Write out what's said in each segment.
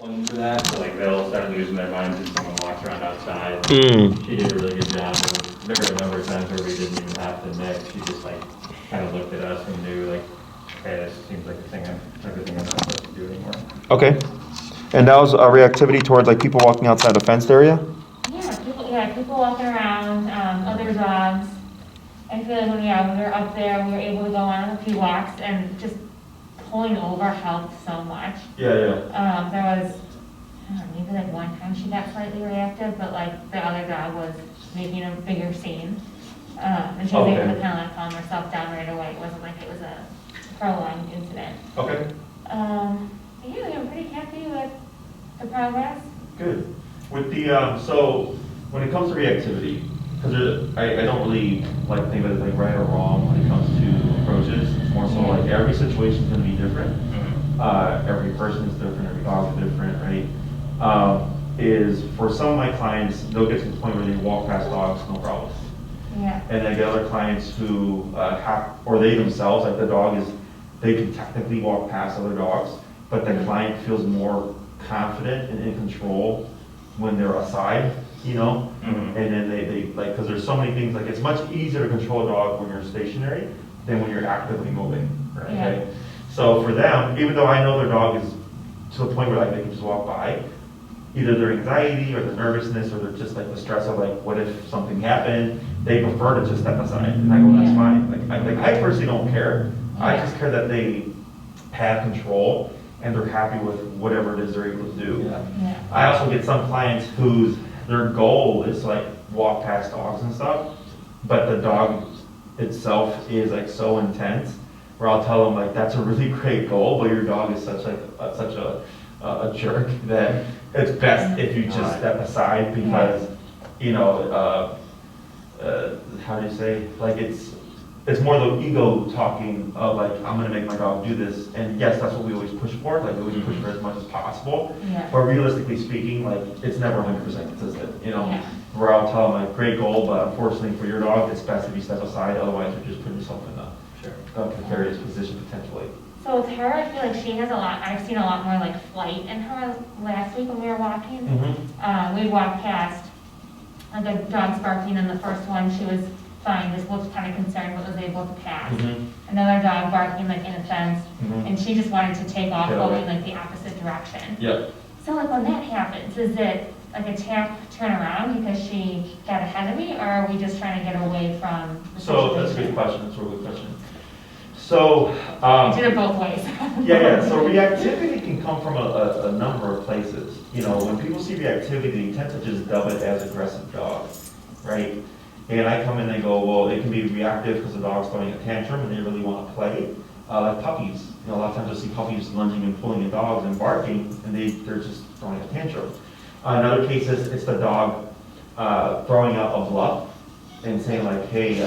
for that, so like they'll start losing their minds if someone walks around outside. She did a really good job. There were a number of times where we didn't even have to mix. She just like kind of looked at us and knew like, okay, this seems like everything I'm not supposed to do anymore. Okay. And that was a reactivity towards like people walking outside a fenced area? People walking around, other dogs. I feel like when we were up there, we were able to go on a few walks and just pulling over helped so much. Yeah. There was, I don't know, maybe like one time she got slightly reactive, but like the other dog was making a bigger scene. And she was able to kind of like calm herself down right away. It wasn't like it was a prolonged incident. Okay. We were pretty happy with the progress. Good. With the, so when it comes to reactivity, because I don't really like to think of it as like right or wrong when it comes to approaches. It's more so like every situation is going to be different. Every person is different, every dog is different, right? Is for some of my clients, they'll get to the point where they walk past dogs, no problem. Yeah. And then I get other clients who or they themselves, like the dog is, they can technically walk past other dogs, but the client feels more confident and in control when they're aside, you know? And then they like, because there's so many things, like it's much easier to control a dog when you're stationary than when you're actively moving, right? Yeah. Okay? So for them, even though I know their dog is to the point where like they can just walk by, either their anxiety or their nervousness or they're just like the stress of like, what if something happened? They prefer to just step aside. And I go, that's fine. I personally don't care. I just care that they have control and they're happy with whatever it is they're able to do. I also get some clients whose their goal is to like walk past dogs and stuff, but the dog itself is like so intense where I'll tell them like, that's a really great goal, but your dog is such a jerk that it's best if you just step aside because, you know, how do you say, like it's more the ego talking of like, I'm gonna make my dog do this. And yes, that's what we always push for, like we always push for as much as possible. But realistically speaking, like it's never 100% consistent, you know? Where I'll tell them like, great goal, but unfortunately for your dog, it's best if you step aside, otherwise you're just putting yourself in a precarious position potentially. So with her, I feel like she has I've seen a lot more like flight in her last week when we were walking. We walked past like a dog's barking, and the first one, she was fine, just looked kind of concerned, but was able to pass. Another dog barking like in a fence, and she just wanted to take off going like the opposite direction. So like when that happens, is it like a turn around because she got ahead of me, or are we just trying to get away from the So that's a good question, that's a really good question. So, I did it both ways. So reactivity can come from a number of places. You know, when people see reactivity, they tend to just dub it as aggressive dog, right? And I come in and go, well, it can be reactive because the dog's throwing a tantrum and they really want to play. Like puppies, you know, a lot of times you'll see puppies lunging and pulling at dogs and barking, and they're just throwing a tantrum. In other cases, it's the dog throwing out a bluff and saying like, hey,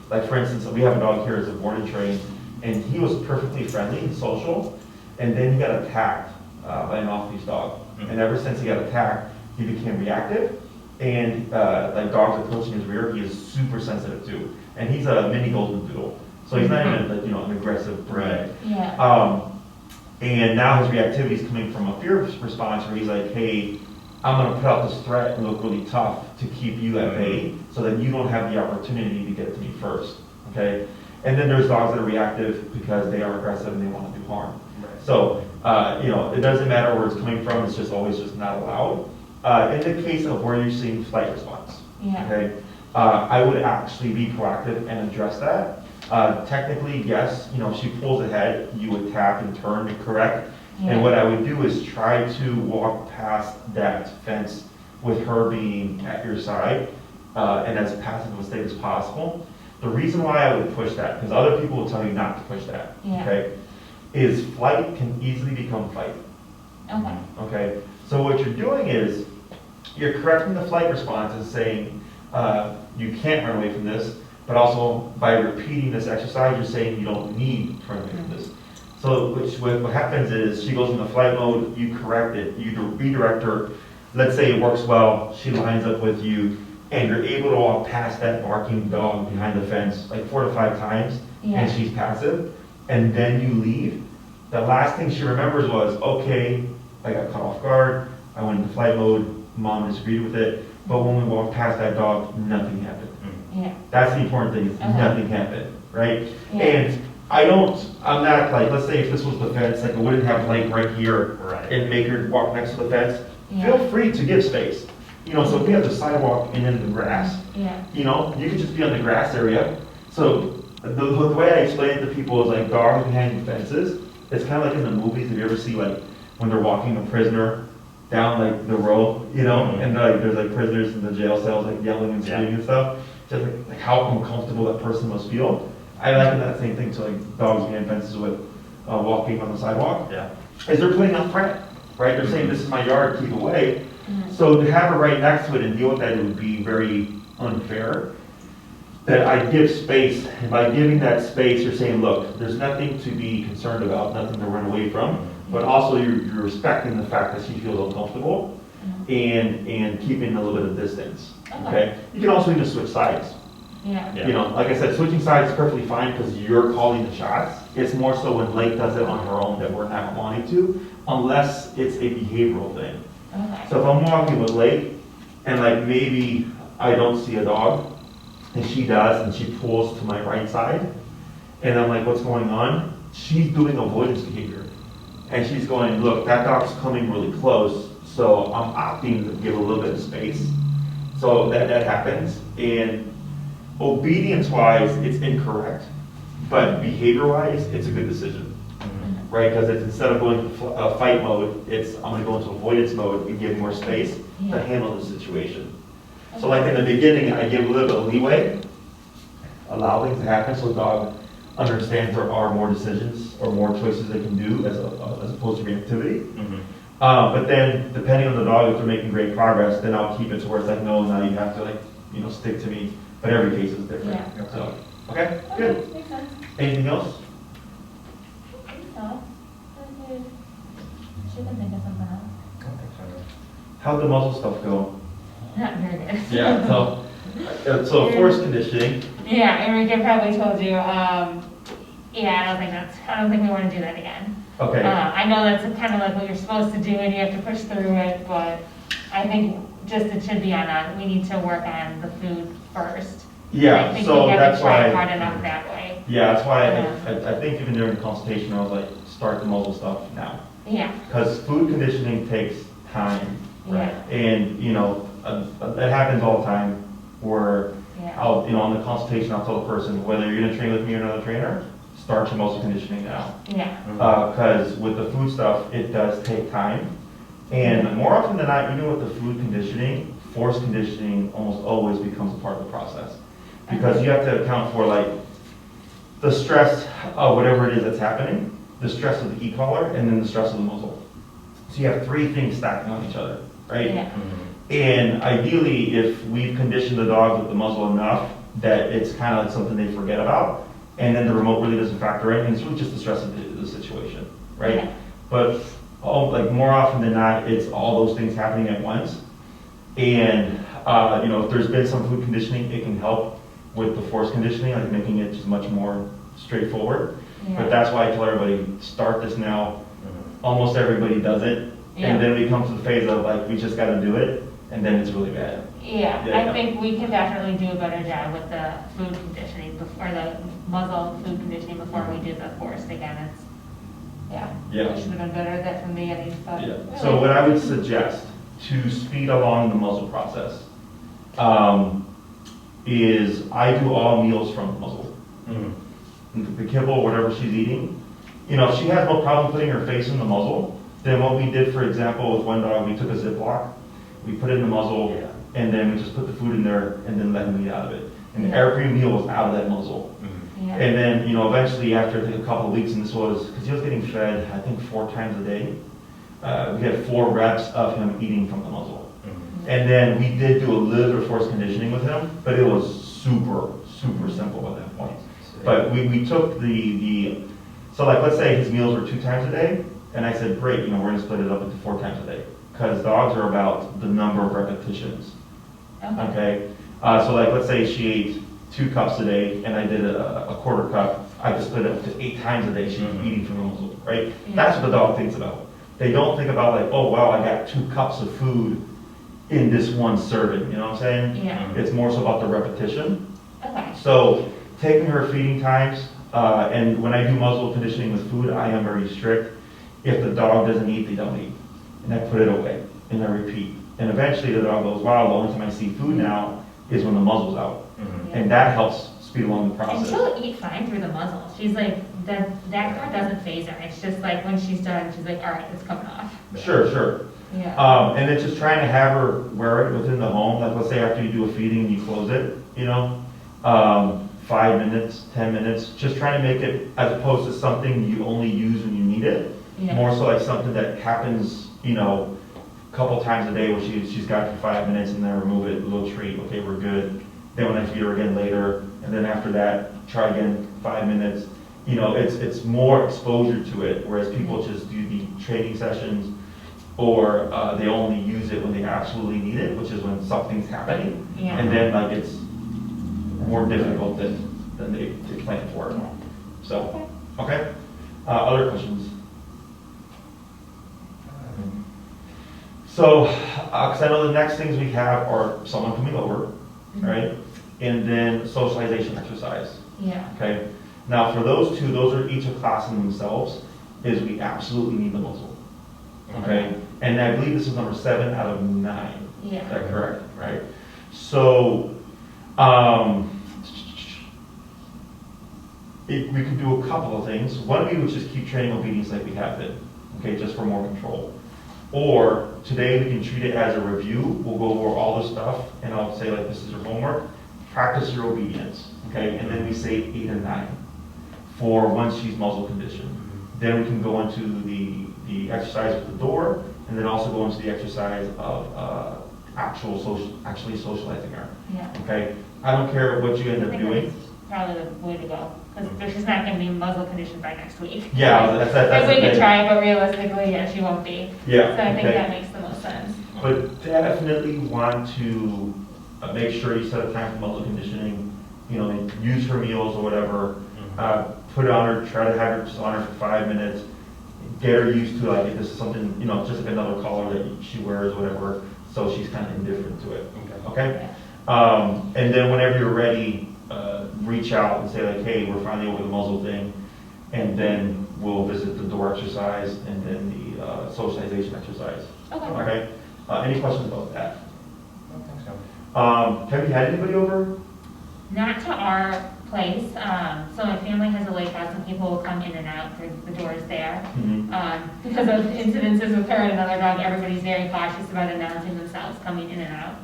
like for instance, we have a dog here as a board and train, and he was perfectly friendly and social, and then he got attacked by an off-leash dog. And ever since he got attacked, he became reactive, and like dogs approaching his rear, he is super sensitive to. And he's a mini golden doodle, so he's not even like, you know, an aggressive breed. And now his reactivity is coming from a fear response where he's like, hey, I'm going to put out this threat and look really tough to keep you at bay so that you don't have the opportunity to get to me first, okay? And then there's dogs that are reactive because they are aggressive and they want to do harm. So, you know, it doesn't matter where it's coming from, it's just always just not allowed. In the case of where you're seeing flight response, okay, I would actually be proactive and address that. Technically, yes, you know, if she pulls ahead, you would tap and turn to correct. And what I would do is try to walk past that fence with her being at your side and as passive a state as possible. The reason why I would push that, because other people will tell you not to push that, okay, is flight can easily become fight. Okay, so what you're doing is you're correcting the flight response and saying you can't run away from this, but also by repeating this exercise, you're saying you don't need to run away from this. So what happens is she goes into flight mode, you correct it, you redirect her, let's say it works well, she lines up with you, and you're able to walk past that barking dog behind the fence like 4 to 5 times, and she's passive, and then you leave. The last thing she remembers was, okay, I got caught off guard, I went into flight mode, mom disagreed with it, but when we walked past that dog, nothing happened. Yeah. That's the important thing, is Okay. nothing happened, right? Yeah. And I'm not like, let's say if this was the fence, like I wouldn't have light right here Right. and make her walk next to the fence. Yeah. Feel free to give space. So if we have the sidewalk and then the grass, Yeah. you could just be on the grass area. So the way I explain it to people is like dogs behind fences. It's kind of like in the movies. Have you ever see like when they're walking a prisoner down like the row, and like there's like prisoners in the jail cells like yelling and screaming and stuff. Just like how uncomfortable that person must feel. I liken that same thing to like dogs behind fences with walking on the sidewalk. Yeah. Is they're putting up threat, right? They're saying this is my yard, keep away. So to have it right next to it and deal with that, it would be very unfair. That I give space, and by giving that space, you're saying, look, there's nothing to be concerned about, nothing to run away from, but also you're respecting the fact that she feels uncomfortable and keeping a little bit of distance. Okay? You can also even switch sides. Yeah. Yeah. Like I said, switching sides is perfectly fine because you're calling the shots. It's more so when Lake does it on her own that we're not wanting to, unless it's a behavioral thing. Okay. So if I'm walking with Lake and like maybe I don't see a dog and she does and she pulls to my right side and I'm like, what's going on? She's doing avoidance behavior. And she's going, look, that dog's coming really close, so I'm opting to give a little bit of space. So that happens. And obedience-wise, it's incorrect. But behavior-wise, it's a good decision. Right, because it's instead of going to fight mode, I'm going to go into avoidance mode and give more space to handle the situation. So like in the beginning, I give a little bit of leeway, allow things to happen so the dog understands there are more decisions or more choices they can do as opposed to reactivity. But then depending on the dog, if they're making great progress, then I'll keep it to where it's like, no, now you have to stick to me. But every case is different. Yeah. So, okay, good. Makes sense. Anything else? So, she can think of something else. How'd the muzzle stuff go? Not very good. So force conditioning. Yeah, Enrique probably told you, I don't think we want to do that again. Okay. I know that's kind of like what you're supposed to do and you have to push through it, but I think it should be we need to work on the food first. Yeah, I think so we have that's to try why. hard enough that way. Yeah, that's why I think even during the consultation, I was like, start the muzzle stuff now. Yeah, Because food conditioning takes time. yeah, And, that happens all the time where yeah. on the consultation, I'll tell the person, whether you're going to train with me or another trainer, start your muzzle conditioning now. Yeah, Because with the food stuff, it does take time. And more often than not, even with the food conditioning, force conditioning almost always becomes a part of the process. Because you have to account for like the stress of whatever it is that's happening, the stress of the e-collar, and then the stress of the muzzle. So you have three things stacking on each other, right? yeah, And ideally, if we've conditioned the dogs with the muzzle enough that it's kind of like something they forget about, and then the remote really doesn't factor in, and it's really just the stress of the situation, right? Yeah. But more often than not, it's all those things happening at once. And if there's been some food conditioning, it can help with the force conditioning, like making it just much more straightforward. Yeah. But that's why I tell everybody, start this now. Almost everybody does it. Yeah. And then we come to the phase of like, we just got to do it, and then it's really bad. Yeah, Yeah. I think we can definitely do a better job with the food conditioning, or the muzzle food conditioning before we do the force again. Yeah. It should have been better at that from the beginning, but. Yeah. So what I would suggest to speed along the muzzle process is I do all meals from the muzzle. The kibble, whatever she's eating. If she has no problem putting her face in the muzzle, then what we did, for example, with one dog, we took a Ziploc, we put it in the muzzle, and then we just put the food in there and then let him eat out of it. And every meal was out of that muzzle. Yeah. And then, eventually after a couple of weeks, and this was, because he was getting fed, I think 4 times a day, we had 4 reps of him eating from the muzzle. And then we did do a little bit of force conditioning with him, but it was super, super simple at that point. But we took so like let's say his meals were 2 times a day, and I said, great, we're gonna split it up into 4 times a day. Because dogs are about the number of repetitions, okay? So like let's say she ate 2 cups a day, and I did a quarter cup, I just split it up to 8 times a day she's eating from the muzzle, right? Yeah. That's what the dog thinks about. They don't think about like, oh, wow, I got 2 cups of food in this one serving, you know what I'm saying? Yeah. It's more so about the repetition. Okay. So taking her feeding times, and when I do muzzle conditioning with food, I am very strict. If the dog doesn't eat, they don't eat. And I put it away, and I repeat. And eventually the dog goes, wow, the only time I see food now is when the muzzle's out. And that helps speed along the And process. she'll eat fine through the muzzle. She's like, that part doesn't phase her. It's just like when she's done, she's like, all right, it's coming off. Sure. Yeah. And then just trying to have her wear it within the home. Like, let's say after you do a feeding and you close it, you know, 5 minutes, 10 minutes, just trying to make it as opposed to something you only use when you need it. Yeah. More so like something that happens, you know, a couple times a day where she's got for 5 minutes and then remove it, a little treat, okay, we're good. Then when I feed her again later, and then after that, try again 5 minutes. You know, it's more exposure to it, whereas people just do the training sessions or they only use it when they absolutely need it, which is when something's happening. Yeah. And then like it's more difficult than they planned for. Yeah. So, okay. Other questions? So, because I know the next things we have are someone coming over, right? And then socialization exercise, Yeah. okay? Now, for those two, those are each a class in themselves, is we absolutely need the muzzle, okay? And I believe this is number 7 out of 9. Is Yeah. that correct, right? So, we could do a couple of things. One, we would just keep training obedience like we have been, okay, just for more control. Or today we can treat it as a review. We'll go over all the stuff and I'll say like, this is your homework, practice your obedience, okay? And then we say 8 and 9 for once she's muzzle conditioned. Then we can go into the exercise with the door and then also go into the exercise of actually socializing her, Yeah. okay? I don't care what you end I up think doing. that's probably the way to go, because she's not gonna be muzzle conditioned by next week. Yeah, that's Like, the we could thing. try, but realistically, yeah, she won't be. Yeah, So I think okay. that makes the most sense. But definitely want to make sure you set a time for muzzle conditioning, you know, use her meals or whatever, put it on her, try to have her just on her for 5 minutes, get her used to like, if this is something, you know, just like another collar that she wears, whatever, so she's kind of indifferent to it, okay? And then whenever you're ready, reach out and say like, hey, we're finally over the muzzle thing, and then we'll visit the door exercise and then the socialization exercise. Okay. Okay? Any questions about that? I don't think so. Have you had anybody over? Not to our place, so my family has a lake house and people will come in and out through the doors there. Because of incidences with her and another dog, everybody's very cautious about announcing themselves coming in and out.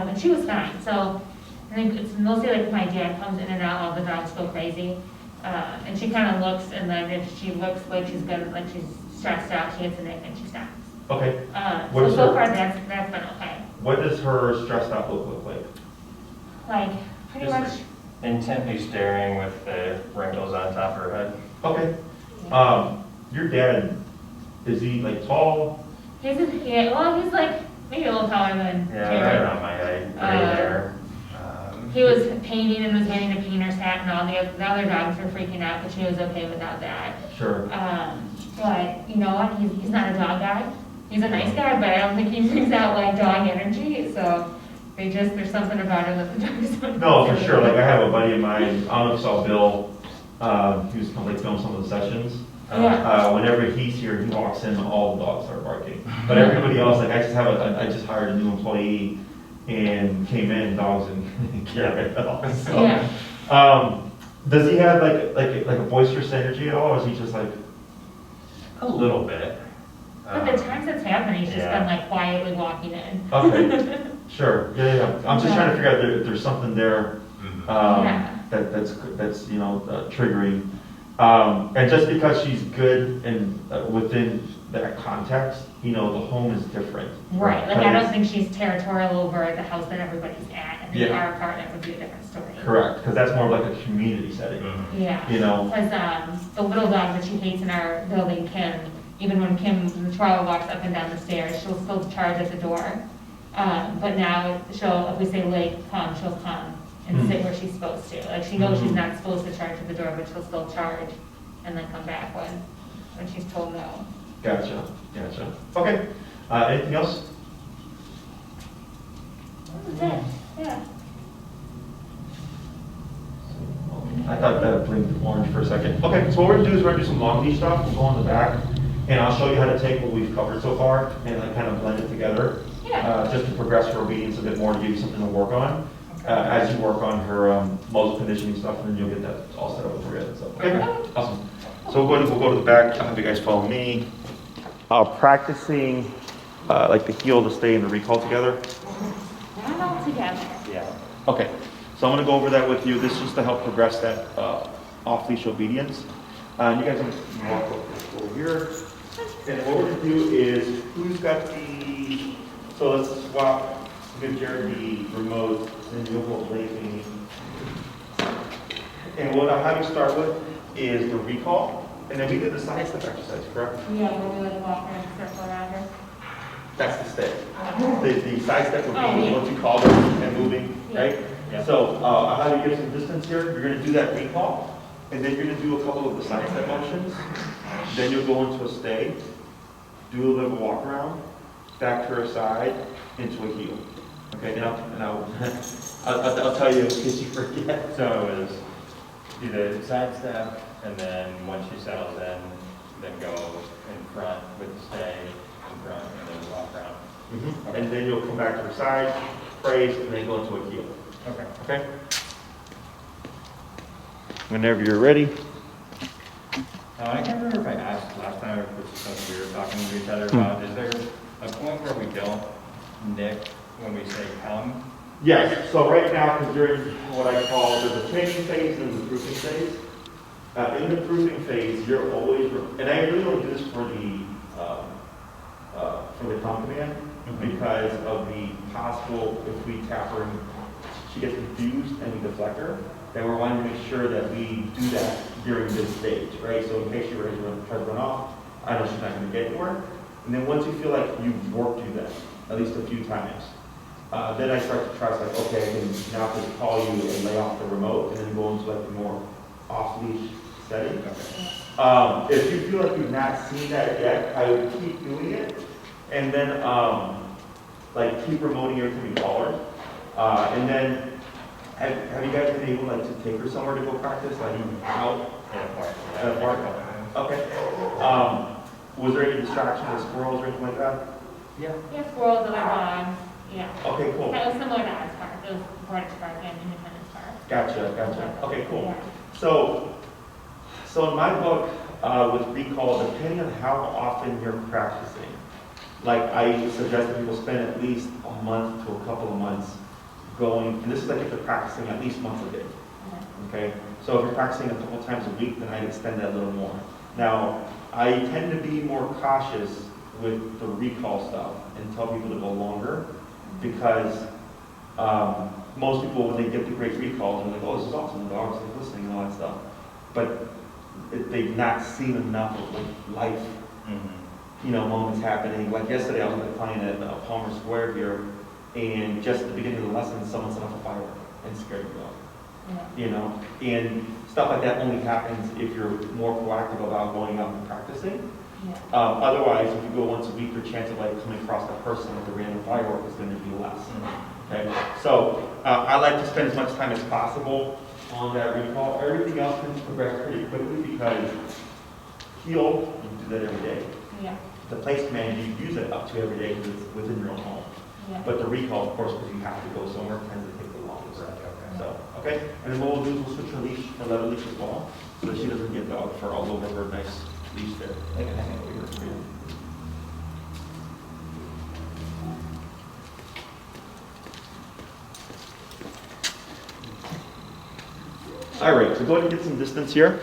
And she was fine, so I think it's mostly like if my dad comes in and out, all the dogs go crazy. And she kind of looks, and then if she looks like she's stressed out, she hits a nick and she stops. Okay. So far that's been okay. What does her stressed out look like? Like, pretty Just much, Intently staring with the wrinkles on top of her head. Okay. Your dad, is he like tall? he's like maybe a little taller than Yeah, Jared. right around my height, gray hair. He was painting and was wearing a painter's hat, and all the other dogs were freaking out, but she was okay without that. Sure. But you know what? He's not a dog guy. He's a nice guy, but I don't think he brings out like dog energy. So there's something about him that the dogs don't. No, for sure. Like I have a buddy of mine, I don't know if you saw Bill, he was come like film some of the sessions. Yeah. Whenever he's here, he walks in, all the dogs start barking. But everybody else, like I just hired a new employee and came in, dogs and care at all. So, Yeah. does he have like a boisterous energy at all, or is he just like? A little bit. But the times it's happened, he's just Yeah. been like quietly walking in. Okay, sure, yeah. I'm just trying to figure out if there's something there Yeah. that's you know triggering. And just because she's good and within that context, you know, the home is different. Right. Like I don't think she's territorial over the house that everybody's at, and Yeah. our apartment would be a different story. Correct, because that's more of like a community setting. Yeah. You know. Because the little dog that she hates in our building, Kim, even when Kim, the chihuahua, walks up and down the stairs, she'll still charge at the door. But now if we say Lake, come, she'll come and sit where she's supposed to. Like she knows she's not supposed to charge at the door, but she'll still charge and then come back when she's told no. Gotcha. Okay. Anything else? That's it, yeah. I thought that blinked orange for a second. Okay, so what we're gonna do is we're gonna do some long leash stuff. We'll go on the back, and I'll show you how to take what we've covered so far and like kind of blend it together. Yeah. Just to progress her obedience a bit more, to give you something to work on. As you work on her muscle conditioning stuff, and then you'll get that all set up for you. So, okay, awesome. So we'll go to the back. I'll have you guys follow me. Practicing like the heel, the stay, and the recall together. Not all together. Yeah. Okay. So I'm going to go over that with you. This is just to help progress that off-leash obedience. And you guys can walk over here. And what we're going to do is, who's got the, so let's swap, give Jared the remote, and you'll go play me. And what I'll have you start with is the recall. And then we did the side step exercise, correct? Yeah, where we like walk around and circle around her. That's the step. The side step would be what you call it and moving, right? Yeah. So I'll have you get some distance here. You're going to do that recall, and then you're going to do a couple of the side step motions. Then you'll go into a stay, do a little walk around, back to her side, into a heel. Okay, now I'll tell you in case you forget. So it was do the side step, and then once she settles in, then go in front with the stay, in front, and then walk around. Mm-hmm. And then you'll come back to her side, praise, and then go into a heel. Okay. Okay? Whenever you're ready. I can't remember if I asked last time, or if it's something we were talking to each other about. Is there a point where we don't nick when we say come? Yes, so right now, because you're in what I call, there's a training phase and the proofing phase. In the proofing phase, you're always, and I really don't do this for the come command, because of the possible, if we tap her and she gets confused and we deflect her, then we're wanting to make sure that we do that during this stage, right? So in case she tries to run off, I know she's not going to get anywhere. And then once you feel like you've worked through that, at least a few times, then I start to try, like, okay, I can now just call you and lay off the remote, and then go into like the more off-leash setting. If you feel like you've not seen that yet, I would keep doing it, and then like keep remoting every time you call her. And then, have you guys been able like to take her somewhere to go practice, like out at a park? Okay. Was there any distraction, like squirrels or anything like that? Yeah. Yeah, squirrels, other dogs, yeah. Okay, cool. That was similar to Oz Park, it was Portage Park and Independence Park. Gotcha. Okay, cool. Yeah. So in my book, with recall, depending on how often you're practicing, like I suggest that people spend at least a month to a couple of months going, and this is like if they're practicing at least once a day. Okay? So if you're practicing a couple times a week, then I'd extend that a little more. Now, I tend to be more cautious with the recall stuff and tell people to go longer, because most people, when they get the great recalls, they're like, oh, this is awesome, the dog's like listening and all that stuff. But they've not seen enough of like life, moments happening. Like yesterday, I was with a client at Palmer Square here, and just at the beginning of the lesson, someone set off a firework and scared the dog. And stuff like that only happens if you're more proactive about going out and practicing. Otherwise, if you go once a week, your chance of like coming across that person with a random firework is going to be less. Okay, so I like to spend as much time as possible on that recall. Everything else can progress pretty quickly, because heel, you can do that every day. The place command, you use it up to every day because it's within your own home. But the recall, of course, because you have to go somewhere, tends to take the longest. So, okay, and then what we'll do is we'll switch her leash, her leather leash as well, so that she doesn't get dog fur all over her nice leash there. I can hang it over here for you. All right, so go ahead and get some distance here.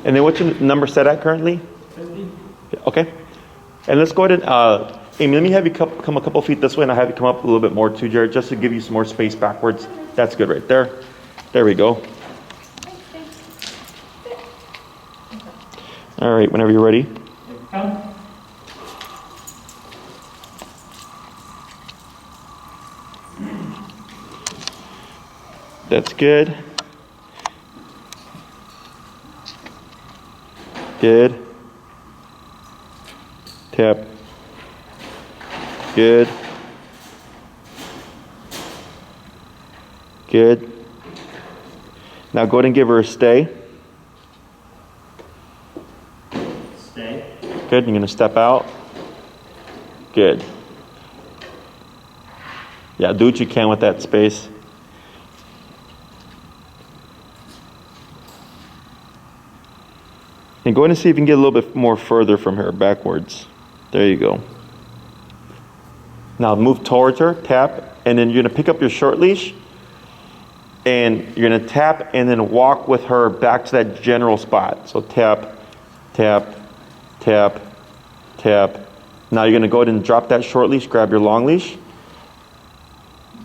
And then what's your number set at currently? 50. Okay. And let's go ahead and, Amy, let me have you come a couple feet this way, and I'll have you come up a little bit more too, Jared, just to give you some more space backwards. That's good right there. There we go. All right, whenever you're ready. Come. That's good. Good. Tap. Good. Good. Now go ahead and give her a stay. Stay. Good. You're going to step out. Good. Yeah, do what you can with that space. And go ahead and see if you can get a little bit more further from her, backwards. There you go. Now move towards her, tap, and then you're going to pick up your short leash, and you're going to tap and then walk with her back to that general spot. So tap, tap, tap, tap. Now you're going to go ahead and drop that short leash, grab your long leash.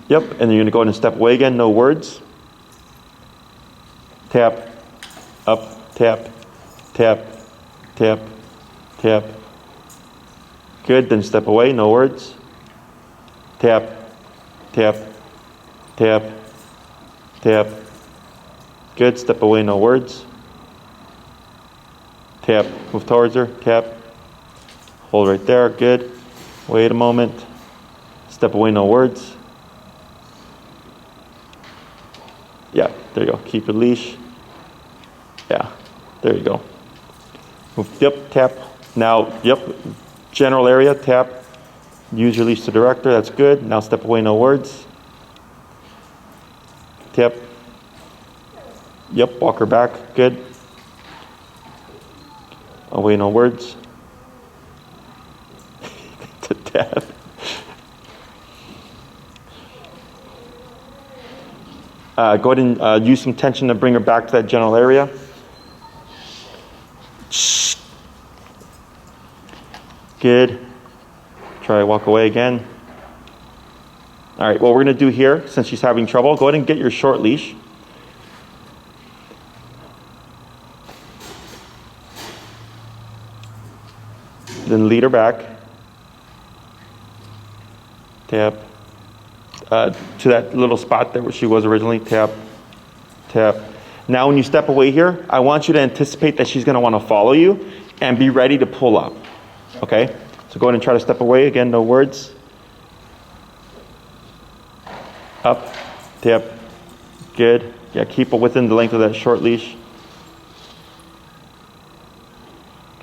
Yep, and then you're going to go ahead and step away again, no words. Tap, up, tap, tap, tap, tap. Good, then step away, no words. Tap, tap, tap, tap. Good, step away, no words. Tap, move towards her, tap. Hold right there, good. Wait a moment. Step away, no words. Yeah, there you go. Keep your leash. Yeah, there you go. Move, yep, tap. Now, yep, general area, tap. Use your leash to direct her, that's good. Now step away, no words. Tap. Yep, walk her back, good. Away, no words. To tap. Go ahead and use some tension to bring her back to that general area. Good. Try to walk away again. All right, what we're going to do here, since she's having trouble, go ahead and get your short leash. Then lead her back. Tap. To that little spot there where she was originally. Tap. Tap. Now when you step away here, I want you to anticipate that she's going to want to follow you and be ready to pull up. Okay? So go ahead and try to step away. Again, no words. Up. Tap. Good. Yeah, keep it within the length of that short leash.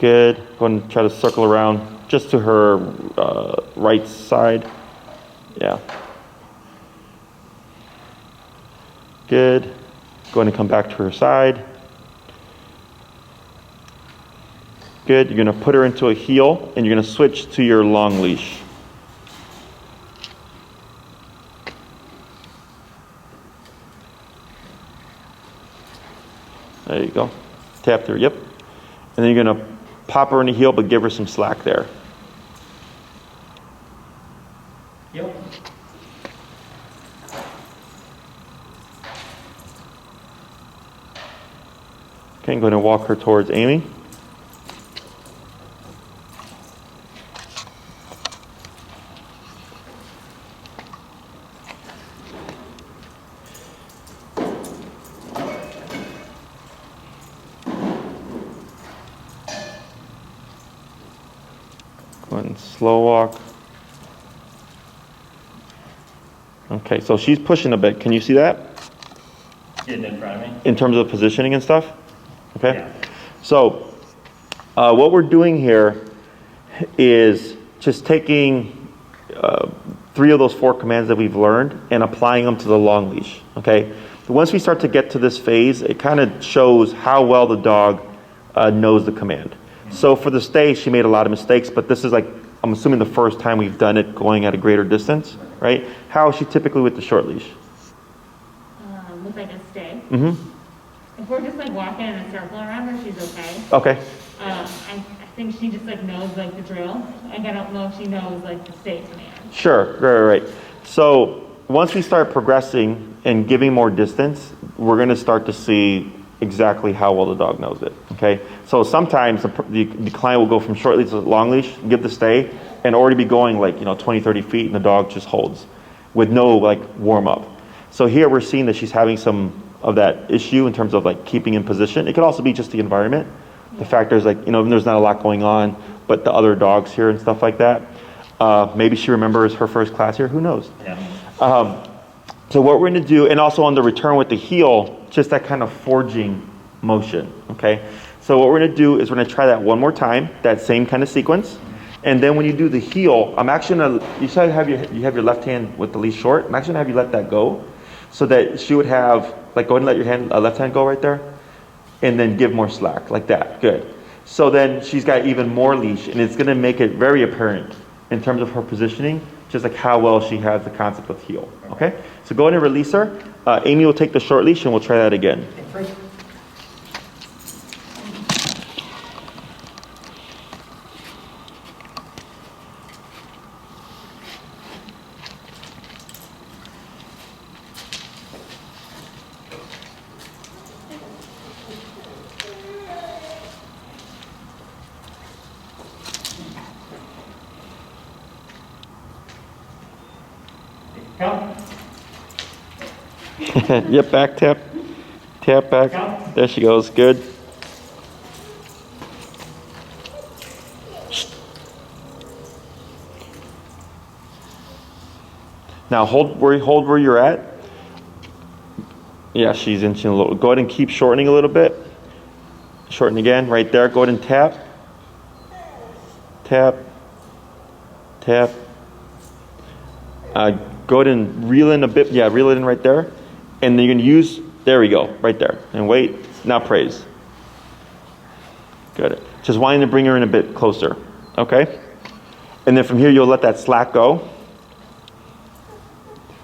Good. Go ahead and try to circle around just to her right side. Yeah. Good. Go ahead and come back to her side. Good. You're going to put her into a heel, and you're going to switch to your long leash. There you go. Tap there. Yep. And then you're going to pop her in the heel, but give her some slack there. Yep. Okay, I'm going to walk her towards Amy. Go ahead and slow walk. Okay, so she's pushing a bit. Can you see that? Getting in front of me. In terms of positioning and stuff? Okay. Yeah. So what we're doing here is just taking 3 of those 4 commands that we've learned and applying them to the long leash. Okay. Once we start to get to this phase, it kind of shows how well the dog knows the command. So for the stay, she made a lot of mistakes, but this is like, I'm assuming the first time we've done it going at a greater distance, right? How is she typically with the short leash? With like a stay. Mm-hmm. If we're just like walking in a circle around her, she's okay. Okay. I think she just like knows like the drill. Like I don't know if she knows like the stay command. Sure, right. So once we start progressing and giving more distance, we're going to start to see exactly how well the dog knows it. Okay. So sometimes the client will go from short leash to long leash, give the stay, and already be going like 20, 30 feet, and the dog just holds with no like warm up. So here we're seeing that she's having some of that issue in terms of like keeping in position. It could also be just the environment. The factor is like, there's not a lot going on, but the other dogs here and stuff like that. Maybe she remembers her first class here, who knows? Yeah. So what we're gonna do, and also on the return with the heel, just that kind of forging motion, okay? So what we're gonna do is we're gonna try that one more time, that same kind of sequence. And then when you do the heel, I'm actually gonna, you said you have your left hand with the leash short. I'm actually gonna have you let that go so that she would have, like, go ahead and let your left hand go right there. And then give more slack, like that, good. So then she's got even more leash, and it's gonna make it very apparent in terms of her positioning, just like how well she has the concept of heel, okay? So go ahead and release her. Amy will take the short leash and we'll try that again. Come. Yep, back tap. Tap back. Come. There she goes, good. Now hold where you're at. Yeah, she's inching a little. Go ahead and keep shortening a little bit. Shorten again, right there. Go ahead and tap. Tap. Tap. Go ahead and reel in a bit. Yeah, reel it in right there. And then you're going to use, there we go, right there. And wait, now praise. Good. Just wanting to bring her in a bit closer. Okay? And then from here, you'll let that slack go.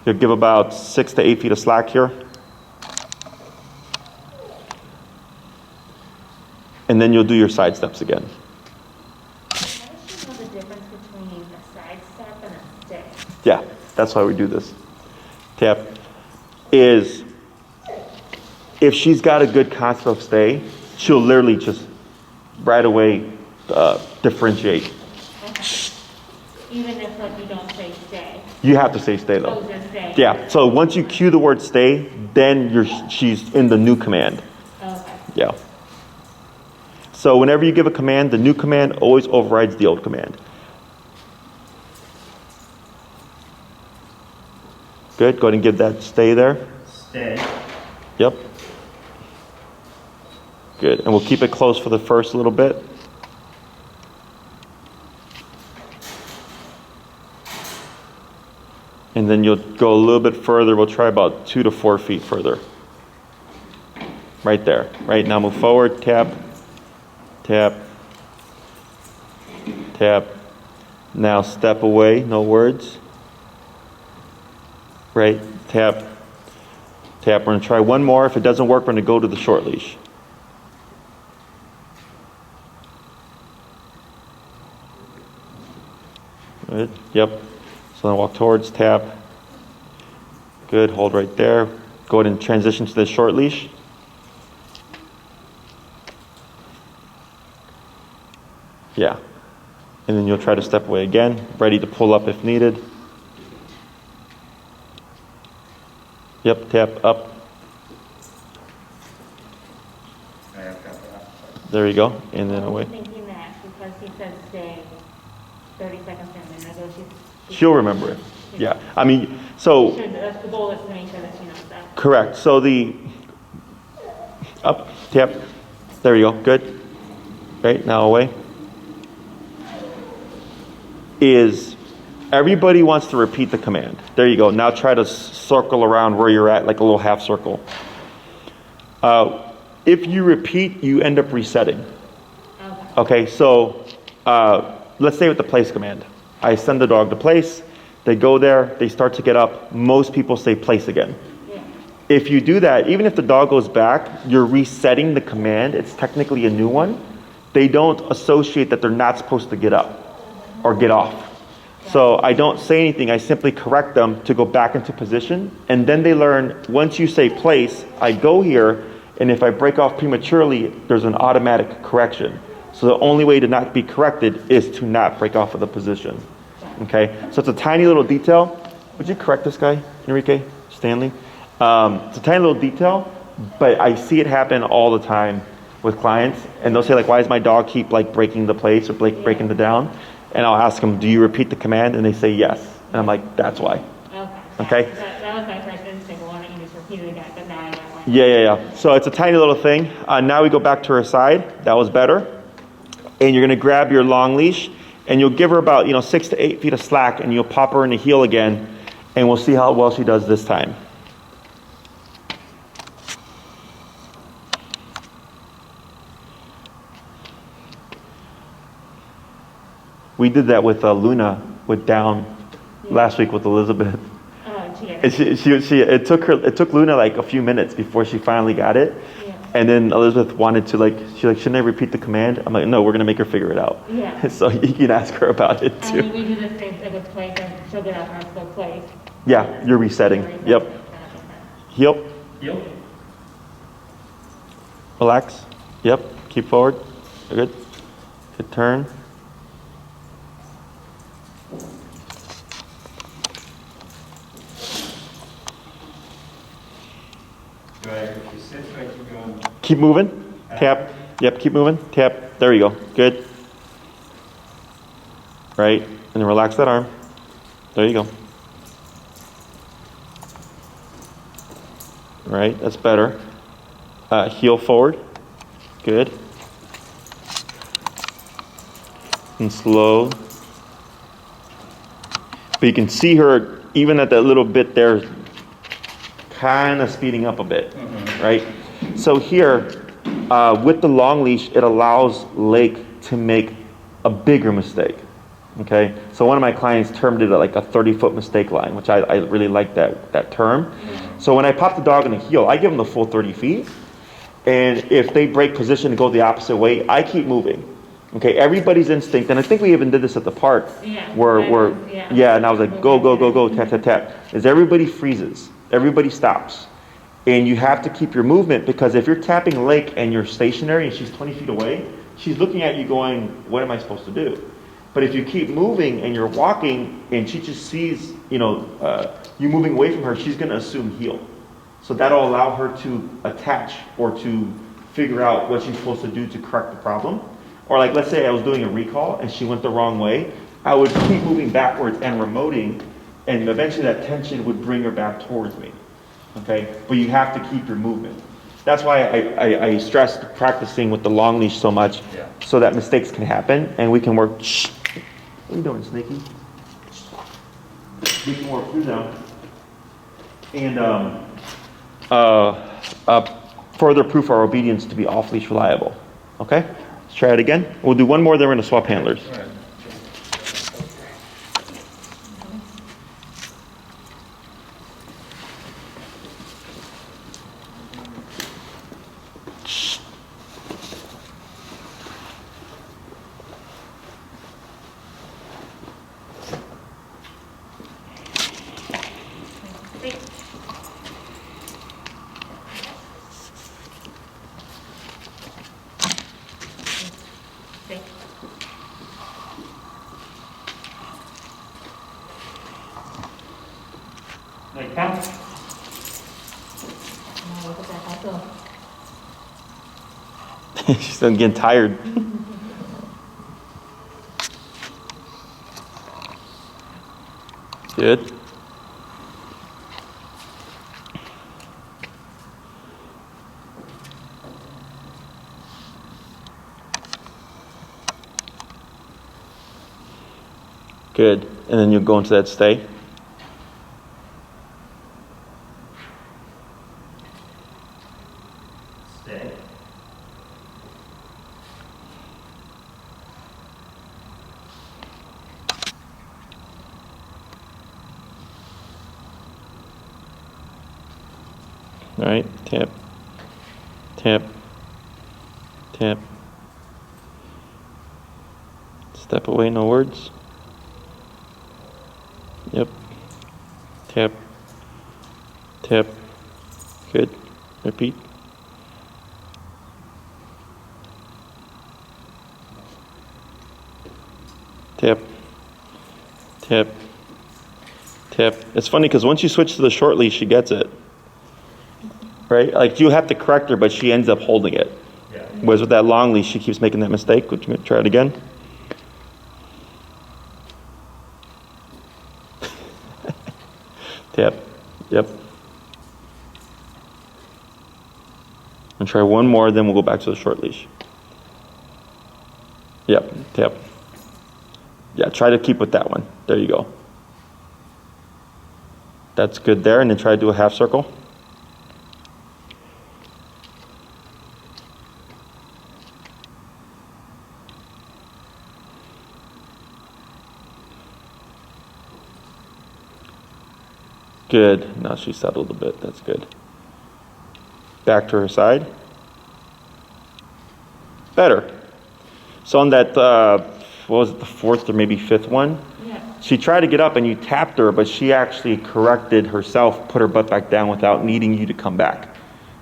You'll give about 6 to 8 feet of slack here. And then you'll do your side steps again. How does she know the difference between a side step and a stick? Yeah, that's why we do this. Tap is, if she's got a good concept of stay, she'll literally just right away differentiate. Okay. Even if like you don't say stay. You have to say stay though. Oh, just stay. Yeah, so once you cue the word stay, then she's in the new command. Okay. Yeah. So whenever you give a command, the new command always overrides the old command. Good, go ahead and give that stay there. Stay. Yep. Good, and we'll keep it close for the first little bit. And then you'll go a little bit further. We'll try about 2 to 4 feet further. Right there. Right now move forward, tap, tap, tap. Now step away, no words. Right, tap, tap. We're going to try one more. If it doesn't work, we're going to go to the short leash. Good, yep. So then walk towards, tap. Good, hold right there. Go ahead and transition to the short leash. Yeah. And then you'll try to step away again, ready to pull up if needed. Yep, tap up. There you go, and then away. I was thinking that because he said stay 30 seconds to a minute ago, She'll remember it. Yeah, I mean, so. That's the goal is to make sure that she knows that. Correct. So the up, tap. There you go. Good. Right, now away. Is everybody wants to repeat the command. There you go. Now try to circle around where you're at, like a little half circle. If you repeat, you end up resetting. Okay, so let's say with the place command. I send the dog to place. They go there. They start to get up. Most people say place again. Yeah. If you do that, even if the dog goes back, you're resetting the command. It's technically a new one. They don't associate that they're not supposed to get up or get off. So I don't say anything. I simply correct them to go back into position. And then they learn, once you say place, I go here. And if I break off prematurely, there's an automatic correction. So the only way to not be corrected is to not break off of the position. Okay? So it's a tiny little detail. Would you correct this guy, Enrique, Stanley? It's a tiny little detail, but I see it happen all the time with clients, and they'll say like, why does my dog keep like breaking the plates or breaking the down? And I'll ask them, do you repeat the command? And they say yes. And I'm like, that's why. Okay. That was my first instinct. Why don't you just repeat it again? But now I know why. Yeah. So it's a tiny little thing. Now we go back to her side. That was better. And you're gonna grab your long leash, and you'll give her about 6 to 8 feet of slack, and you'll pop her in the heel again, and we'll see how well she does this time. We did that with Luna with down last week with Elizabeth. And it took Luna like a few minutes before she finally got it. Yeah. And then Elizabeth wanted to shouldn't I repeat the command? I'm like, no, we're gonna make her figure it out. Yeah. So you can ask her about it too. And we do the same thing with place, and she'll get up and I'll go place. Yeah, you're resetting. Yep. Heel. Heel. Relax. Yep. Keep forward. Good. Good turn. Do I sit or I keep going? Keep moving. Tap. Yep, keep moving. Tap. There you go. Good. Right. And then relax that arm. There you go. Right. That's better. Heel forward. Good. And slow. But you can see her, even at that little bit there, kind of speeding up a bit, right? So here, with the long leash, it allows Lake to make a bigger mistake, okay? So one of my clients termed it like a 30-foot mistake line, which I really like that term. So when I pop the dog in the heel, I give them the full 30 feet. And if they break position and go the opposite way, I keep moving. Okay, everybody's instinct, and I think we even did this at the park, and I was like, go, tap, tap, tap, is everybody freezes. Everybody stops. And you have to keep your movement, because if you're tapping Lake and you're stationary and she's 20 feet away, she's looking at you going, what am I supposed to do? But if you keep moving and you're walking and she just sees, you moving away from her, she's going to assume heel. So that'll allow her to attach or to figure out what she's supposed to do to correct the problem. Or like, let's say I was doing a recall and she went the wrong way, I would keep moving backwards and remoting, and eventually that tension would bring her back towards me, okay? But you have to keep your movement. That's why I stress practicing with the long leash so much, so that mistakes can happen and we can work. Shh. What are you doing, Sneaky? We can work through them and further proof our obedience to be off-leash reliable, okay? Let's try it again. We'll do one more, then we're going to swap handlers. Like that. Look at that. That's She's getting tired. Good. Good. And then you'll go into that stay. Stay. All right. Tap. Tap. Tap. Step away, no words. Yep. Tap. Tap. Good. Repeat. Tap. Tap. Tap. It's funny because once you switch to the short leash, she gets it. right? Like you have to correct her, but she ends up holding it. Yeah. Whereas with that long leash, she keeps making that mistake. Would you try it again? Tap. Yep. And try one more, then we'll go back to the short leash. Yep. Tap. Yeah, try to keep with that one. There you go. That's good there, and then try to do a half circle. Good. Now she settled a bit. That's good. Back to her side. Better. So on that, what was it, the fourth or maybe fifth one? Yeah. She tried to get up and you tapped her, but she actually corrected herself, put her butt back down without needing you to come back,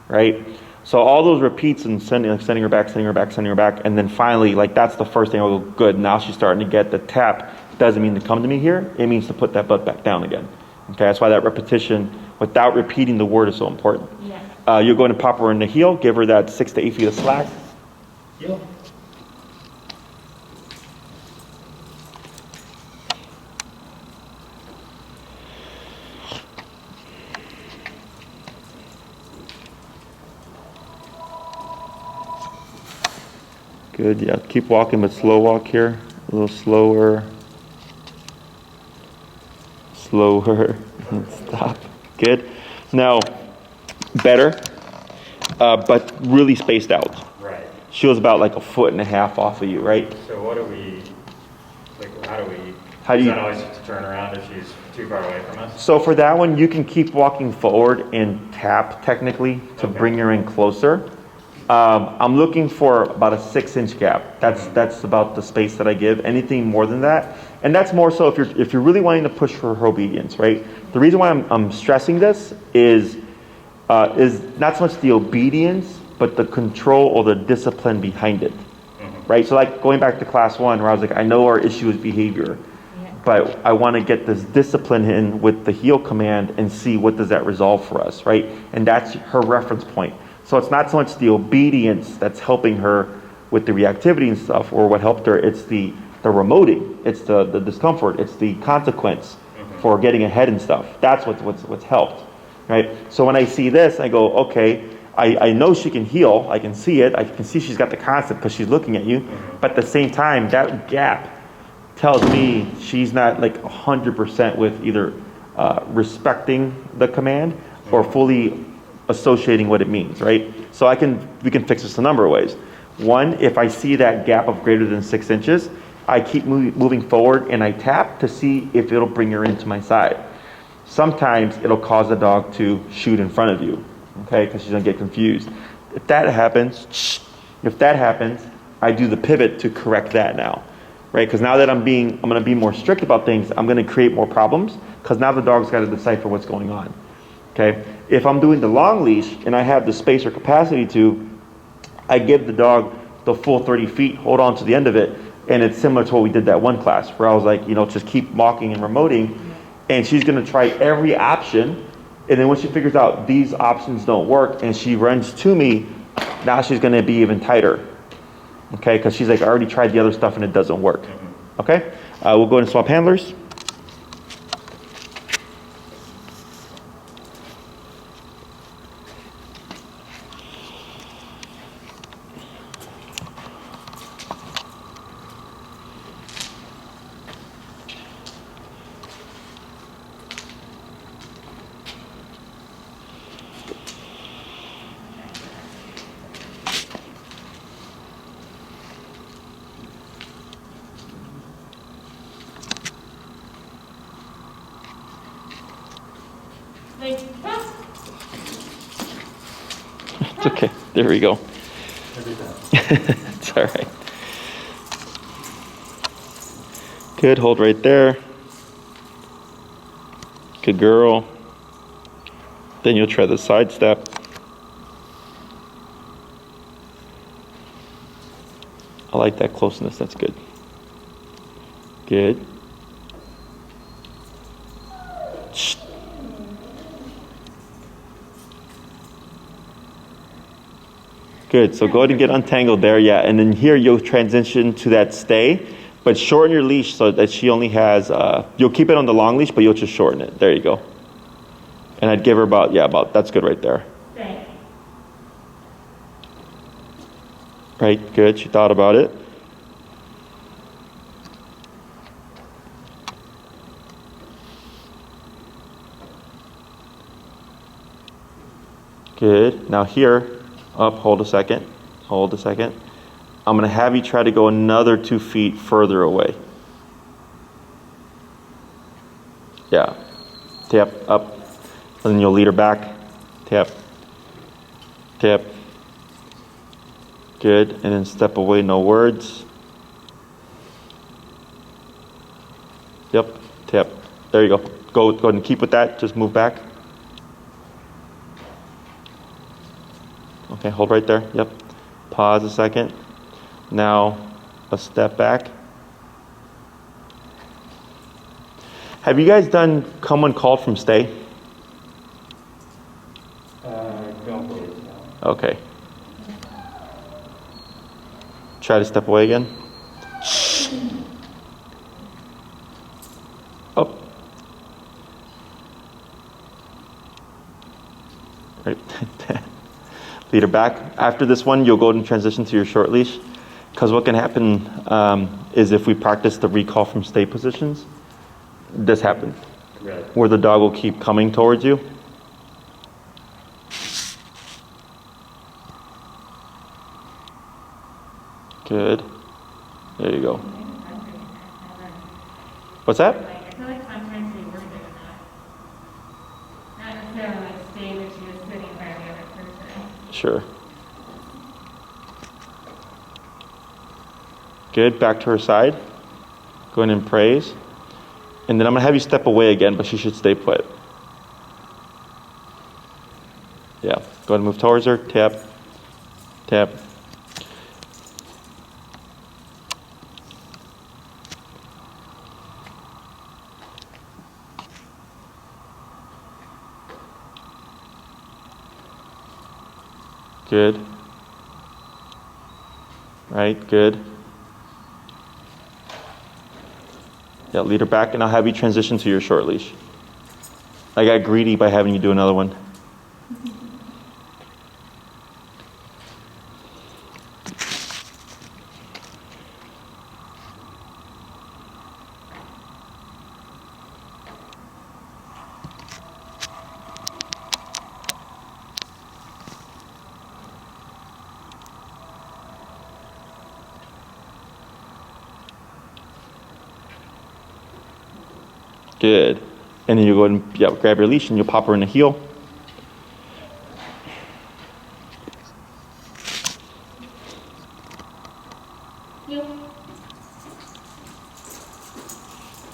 right? So all those repeats and sending her back, and then finally, like that's the first thing. I go, good. Now she's starting to get the tap. Doesn't mean to come to me here. It means to put that butt back down again. Okay, that's why that repetition without repeating the word is so important. Yeah. You're going to pop her in the heel, give her that 6 to 8 feet of slack. Heel. Good, yeah. Keep walking, but slow walk here. A little slower. Slower. Stop. Good. Now, better, but really spaced out. Right. She was about like 1.5 feet off of you, right? So what do we, like, how do we, How do is you- that always to turn around if she's too far away from us? So for that one, you can keep walking forward and tap technically to Okay. bring her in closer. I'm looking for about a 6-inch gap. That's about the space that I give. Anything more than that, and that's more so if you're really wanting to push for her obedience, right? The reason why I'm stressing this is not so much the obedience, but the control or the discipline behind it, right? So like going back to class 1, where I was like, I know our issue is behavior, but I want to get this discipline in with the heel command and see what does that resolve for us, right? And that's her reference point. So it's not so much the obedience that's helping her with the reactivity and stuff, or what helped her. It's the remoting, it's the discomfort, it's the consequence for getting ahead and stuff. That's what's helped, right? So when I see this, I go, okay, I know she can heel. I can see it. I can see she's got the concept because she's looking at you. But at the same time, that gap tells me she's not like 100% with either respecting the command or fully associating what it means, right? So we can fix this a number of ways. One, if I see that gap of greater than 6 inches, I keep moving forward and I tap to see if it'll bring her into my side. Sometimes it'll cause the dog to shoot in front of you, okay, because she's gonna get confused. If that happens, I do the pivot to correct that now, right? Because now that I'm gonna be more strict about things, I'm gonna create more problems because now the dog's got to decipher what's going on. Okay, if I'm doing the long leash and I have the space or capacity to, I give the dog the full 30 feet, hold on to the end of it, and it's similar to what we did that one class where I was like, just keep walking and remoting, and she's gonna try every option, and then when she figures out these options don't work and she runs to me, now she's gonna be even tighter, okay, because she's like, I already tried the other stuff and it doesn't work, okay? We'll go into swap handlers. It's okay. There we go. It's all right. Good. Hold right there. Good girl. Then you'll try the side step. I like that closeness. That's good. Good. Good, so go ahead and get untangled there, yeah. And then here you'll transition to that stay, but shorten your leash so that she only has, you'll keep it on the long leash, but you'll just shorten it. There you go. And I'd give her about, that's good right there. Stay. Right, good, she thought about it. Good, now here, up, hold a second. I'm gonna have you try to go another 2 feet further away. Yeah, tap, up, and then you'll lead her back. Tap, tap. Good, and then step away, no words. Yep, tap, there you go. Go ahead and keep with that, just move back. Okay, hold right there, yep. Pause a second. Now, a step back. Have you guys done come when called from stay? Don't believe so. Okay. Try to step away again. Up. Right. Lead her back. After this one, you'll go ahead and transition to your short leash. Because what can happen is if we practice the recall from stay positions, this happens. Right. Where the dog will keep coming towards you. Good. There you go. What's that? I feel like sometimes they were doing that. Not necessarily like stay, but she was sitting by the other person. Sure. Good, back to her side. Go in and praise. And then I'm gonna have you step away again, but she should stay put. Yeah, go ahead and move towards her, tap, tap. Good. Right, good. Yeah, lead her back, and I'll have you transition to your short leash. I got greedy by having you do another one. Good. And then you go ahead and grab your leash and you'll pop her in the heel.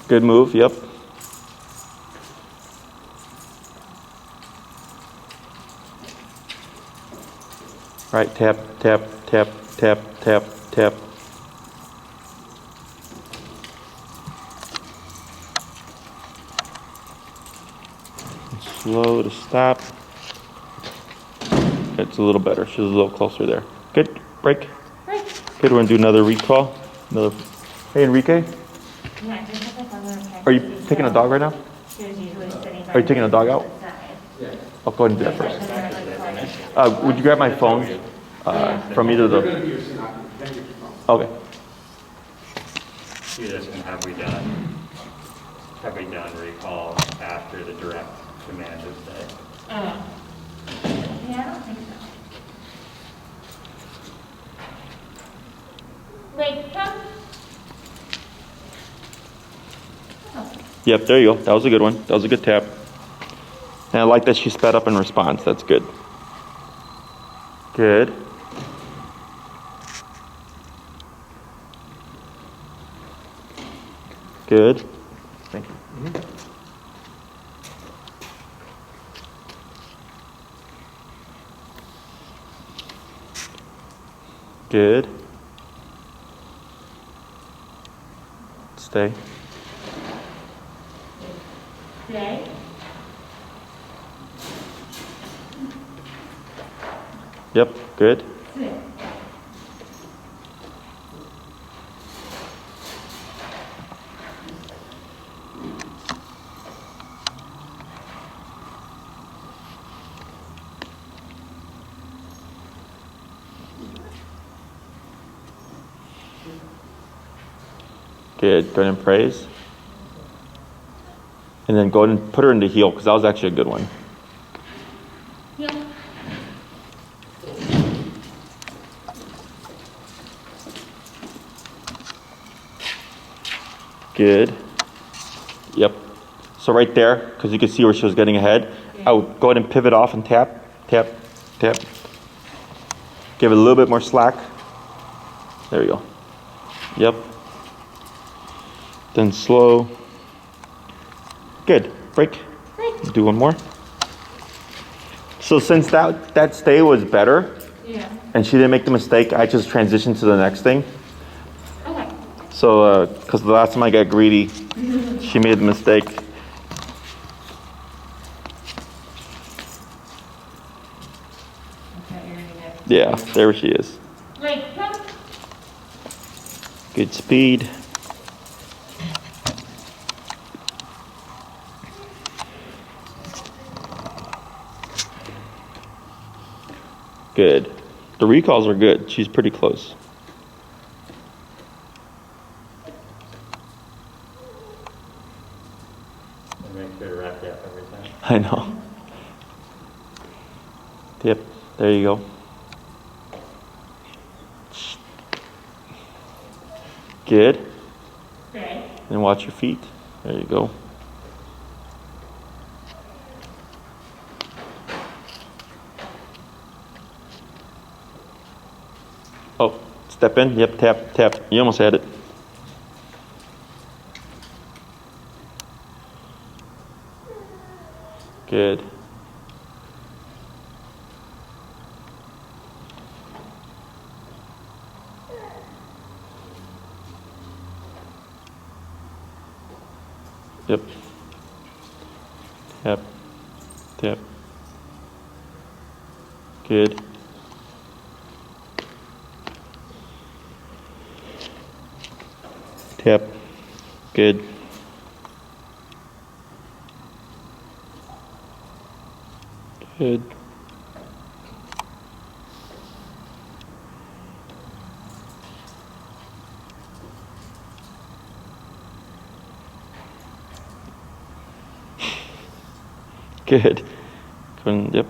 Good move, yep. Right, tap, tap, tap, tap, tap, tap. Slow to stop. It's a little better. She's a little closer there. Good. Break. Good. We're gonna do another recall. Hey, Enrique. Yeah, just like a little Are you taking a dog right now? She was usually sitting by Are you taking a dog out? the side. I'll go ahead and do that first. Would you grab my phone from either the? Okay. You're just gonna have we done recall after the direct command of stay. Yeah, I don't think so. Wait, come. Yep, there you go. That was a good one. That was a good tap. And I like that she sped up in response. That's good. Good. Good. Thank you. Good. Stay. Stay. Yep, good. Sit. Good. Go ahead and praise. And then go ahead and put her into heel, because that was actually a good one. Heel. Good. Yep. So right there, because you could see where she was getting ahead, I would go ahead and pivot off and tap, tap, tap. Give it a little bit more slack. There we go. Yep. Then slow. Good. Break. Do one more. So since that stay was better, Yeah. and she didn't make the mistake, I just transitioned to the next thing. Okay. So, because the last time I got greedy, she made the mistake. Okay, you're gonna get. Yeah, there she is. Wait, come. Good speed. Good. The recalls are good. She's pretty close. And make sure to wrap that every time. I know. Yep, there you go. Good. Stay. And watch your feet. There you go. Oh, step in. Yep, tap, tap. You almost had it. Good. Yep. Tap, tap. Good. Tap. Good. Good. Good. Yep.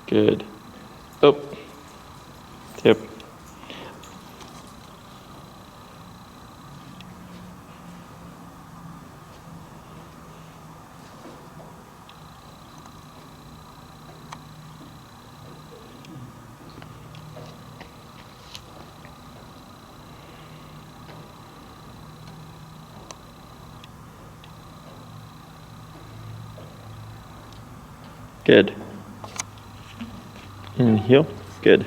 Good. Oh. Yep. Good. And heel. Good.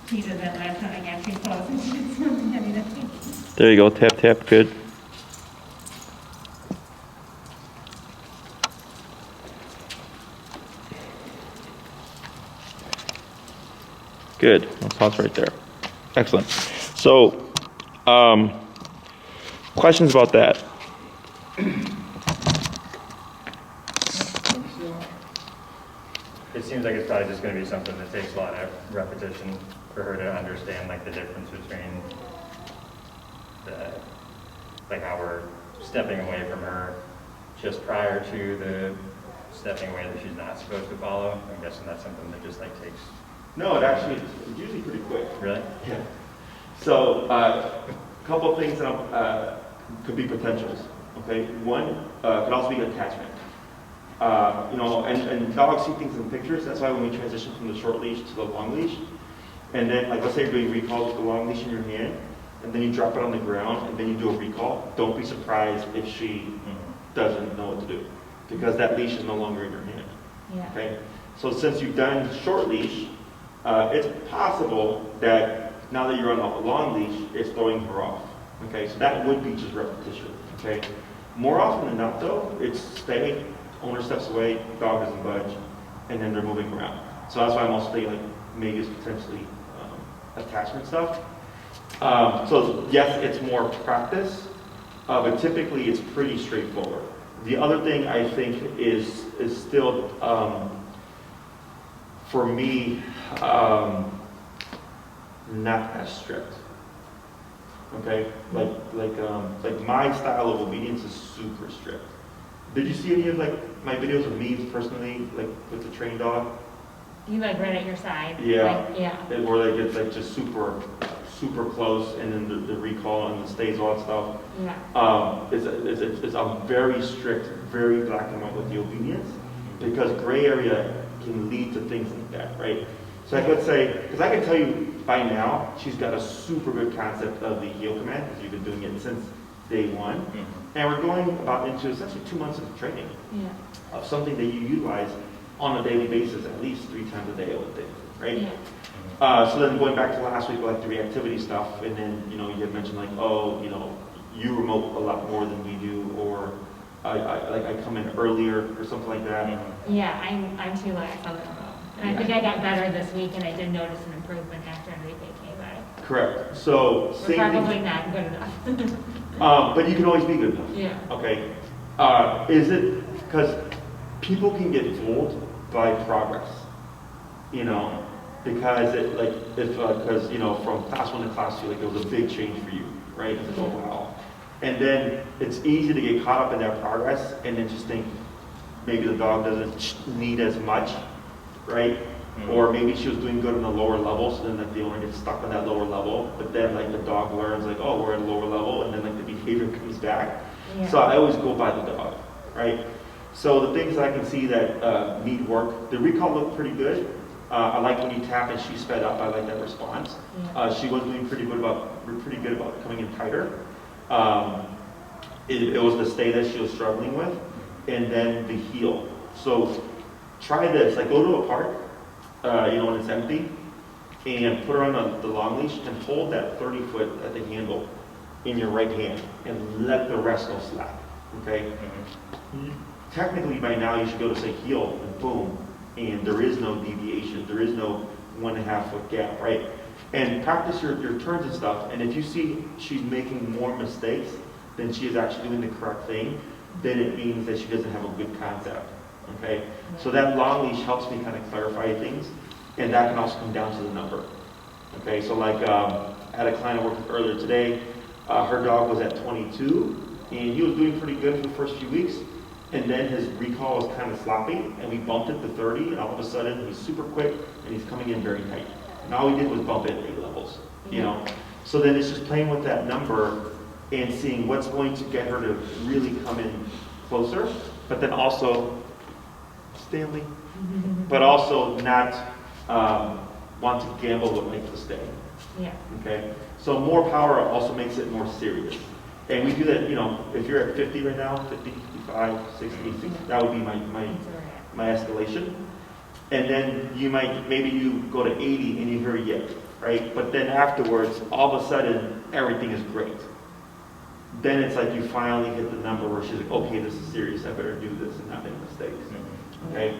He did that last time I got too close and she did something heavy to me. There you go. Tap, tap. Good. Good. I'll pause right there. Excellent. So, questions about that? It seems like it's probably just gonna be something that takes a lot of repetition for her to understand, like, the difference between the, like, how we're stepping away from her just prior to the stepping away that she's not supposed to follow. I'm guessing that's something that just, like, takes, No, it's usually pretty quick. really? Yeah. So, a couple of things that could be potentials. Okay, one could also be attachment. And dogs see things in pictures. That's why when we transition from the short leash to the long leash, and then like let's say you're doing recalls with the long leash in your hand, and then you drop it on the ground, and then you do a recall. Don't be surprised if she doesn't know what to do. because that leash is no longer in your hand. Yeah. Okay, so since you've done short leash, it's possible that now that you're on a long leash, it's throwing her off. Okay, so that would be just repetition. Okay, more often than not though, it's stay, owner steps away, dog doesn't budge, and then they're moving around. So that's why I'm also thinking like maybe it's potentially attachment stuff. So yes, it's more practice, but typically it's pretty straightforward. The other thing I think is still, for me, not as strict. Okay, like my style of obedience is super strict. Did you see any of like my videos of me personally, like with the trained dog? You like right at your side? Yeah. Like, yeah. Where like it's like just super close, and then the recall and the stays, all that stuff. Yeah. It's a very strict, very black and white with the obedience, because gray area can lead to things like that, right? So like let's say, because I can tell you by now, she's got a super good concept of the heel command, because you've been doing it since day one. Mm-hmm. And we're going about into essentially 2 months of training of something that you utilize on a daily basis, at least 3 times a day, I would think, right? Yeah. So then going back to last week, like the reactivity stuff, and then, you know, you had mentioned like, oh, you know, you remote a lot more than we do, or I come in earlier or something like that. Yeah, I'm too lax on the remote. And I think I got better this week, and I did notice an improvement after Enrique came by. Correct. So We're same probably thing, not good enough. but you can always be good enough. Yeah. Okay. Is it because people can get fooled by progress, you know, because it like if because you know from class 1 to class 2, like there was a big change for you, right? It's like, oh wow, and then it's easy to get caught up in that progress and then just think maybe the dog doesn't need as much, right? Mm-hmm. Or maybe she was doing good on the lower level, so then that the owner gets stuck on that lower level, but then like the dog learns like, oh, we're at a lower level, and then like the behavior comes back. Yeah. So I always go by the dog, right? So the things I can see that need work, the recall looked pretty good. I like when you tap and she sped up. I like that response. Yeah. She was doing pretty good about coming in tighter. It was the stay that she was struggling with, and then the heel. So try this. Like go to a park, you know, when it's empty, and put her on the long leash and hold that 30-foot at the handle in your right hand, and let the rest go slack. Okay. Mm-hmm. Technically, by now, you should go to say heel, and boom, and there is no deviation. There is no 1.5 foot gap, right? And practice your turns and stuff, and if you see she's making more mistakes than she is actually doing the correct thing, then it means that she doesn't have a good concept, okay? So that long leash helps me kind of clarify things, and that can also come down to the number, okay? So like, I had a client I worked with earlier today, her dog was at 22, and he was doing pretty good for the first few weeks. And then his recall was kind of sloppy, and we bumped it to 30, and all of a sudden he's super quick, and he's coming in very tight. And all we did was bump it 8 levels, you know? So then it's just playing with that number and seeing what's going to get her to really come in closer, but then also, Stanley, but also not want to gamble with like the stay. Yeah. Okay? So more power also makes it more serious. And we do that, you know, if you're at 50 right now, 50, 55, 60, that would be my escalation. And then maybe you go to 80 and you hear yip, right? But then afterwards, all of a sudden, everything is great. Then it's like you finally hit the number where she's like, okay, this is serious, I better do this and not make mistakes, okay?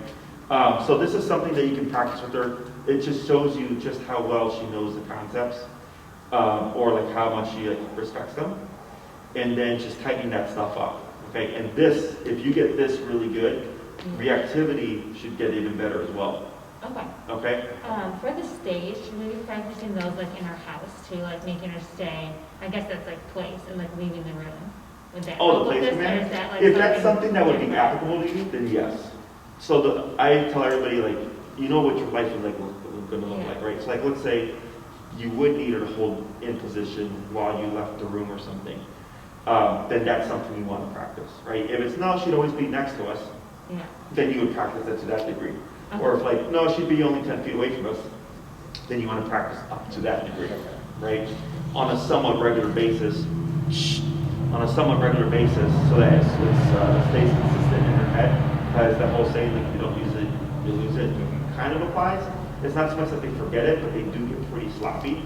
So this is something that you can practice with her. It just shows you just how well she knows the concepts, or like how much she like respects them. And then just tightening that stuff up, okay? And this, if you get this really good, reactivity should get even better as well. Okay. Okay? For the stage, should we be practicing those like in our house too, like making her stay? I guess that's like place and like leaving the room. Would that the place command? Like if that's something that would be applicable to you, then yes. So I tell everybody, like, you know what your life is like going to look like, right? So like, let's say you would need her to hold in position while you left the room or something. Then that's something you want to practice, right? If it's no, she'd always be next to us, then you would practice it to that degree. Okay. Or if like, no, she'd be only 10 feet away from us, then you want to practice up to that degree, right? On a somewhat regular basis, on a somewhat regular basis so that it stays consistent in her head, because that whole saying, like, if you don't use it, you lose it, kind of applies. It's not so much that they forget it, but they do get pretty sloppy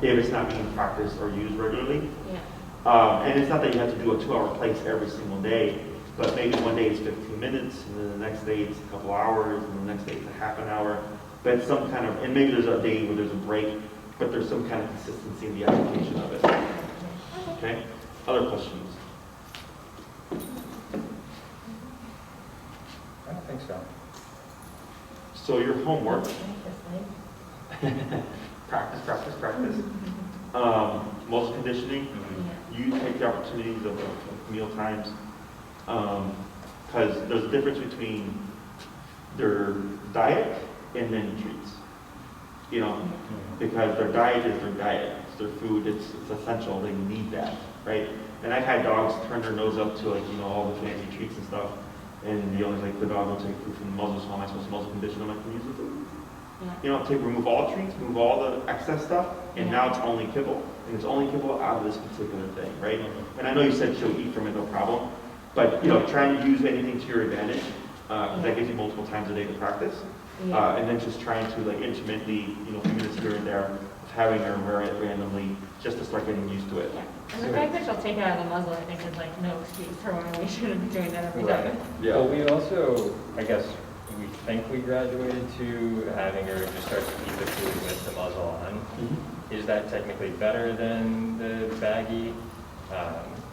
if it's not being practiced or used regularly. Yeah. And it's not that you have to do a 2-hour place every single day, but maybe one day it's 15 minutes, and then the next day it's a couple hours, and the next day it's a half an hour. But some kind of, and maybe there's a day where there's a break, but there's some kind of consistency in the application of it. Okay? Other questions? I don't think so. So your homework, practice, practice, practice. Muscle conditioning, you take the opportunities of meal times, because there's a difference between their diet and then treats. You know, because their diet is their diet, it's their food, it's essential, they need that, right? And I've had dogs turn their nose up to, like, you know, all the fancy treats and stuff, and the owner's like, the dog will take food from the muzzle, so how am I supposed to muzzle condition? I'm like, use the food. Yeah. You know, remove all treats, remove all the excess stuff, and now it's only kibble. And it's only kibble out of this particular thing, right? And I know you said she'll eat from it, no problem. But, you know, trying to use anything to your advantage, because that gives you multiple times a day to practice. And then just trying to, like, intermittently, you know, a few minutes here and there, of having her wear it randomly, just to start getting used to it. Yeah. And the fact that she'll take it out of the muzzle, I think, is like no excuse for why we shouldn't be doing that every day. Yeah. Well, we also, I guess, we think we graduated to having her just start to eat the food with the muzzle on. Is that technically better than the baggie,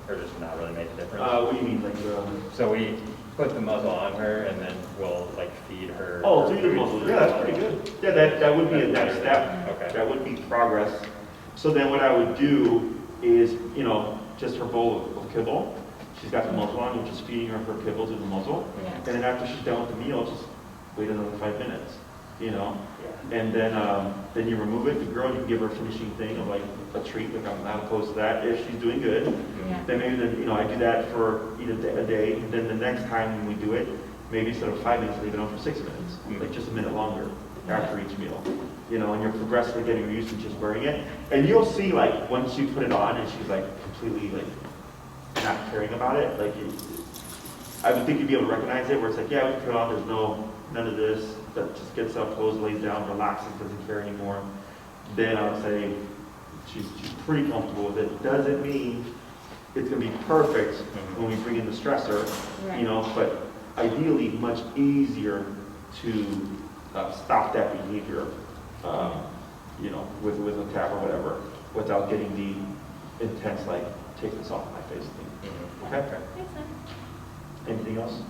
or does it not really make a difference? What do you mean, like, So we put the muzzle on her and then we'll like feed her. oh, her through the food muzzle, through yeah, the that's pretty muzzle. good. Yeah, that would be a That's next better. step. Okay. That would be progress. So then what I would do is, you know, just her bowl of kibble, she's got the muzzle on, you're just feeding her kibble through the muzzle. Yeah. And then after she's done with the meal, just wait another 5 minutes, you know? And then you remove it. The girl, you can give her a finishing thing of like a treat, like I'm not opposed to that. If she's doing good, then maybe you know, I do that for a day, and then the next time when we do it, maybe instead of 5 minutes, leave it on for 6 minutes, like just a minute longer after each meal. You know, and you're progressively getting used to just wearing it. And you'll see, like, once you put it on and she's like completely like not caring about it, like I would think you'd be able to recognize it, where it's like, yeah, we put it on, there's none of this, that just gets up, clothes lays down, relaxes, doesn't care anymore. Then I would say she's pretty comfortable with it. Doesn't mean it's gonna be perfect when we bring in the stressor, you know, but ideally much easier to stop that behavior, you know, with a tap or whatever, without getting the intense, like, take this off my face thing. Okay? Makes sense. Anything else?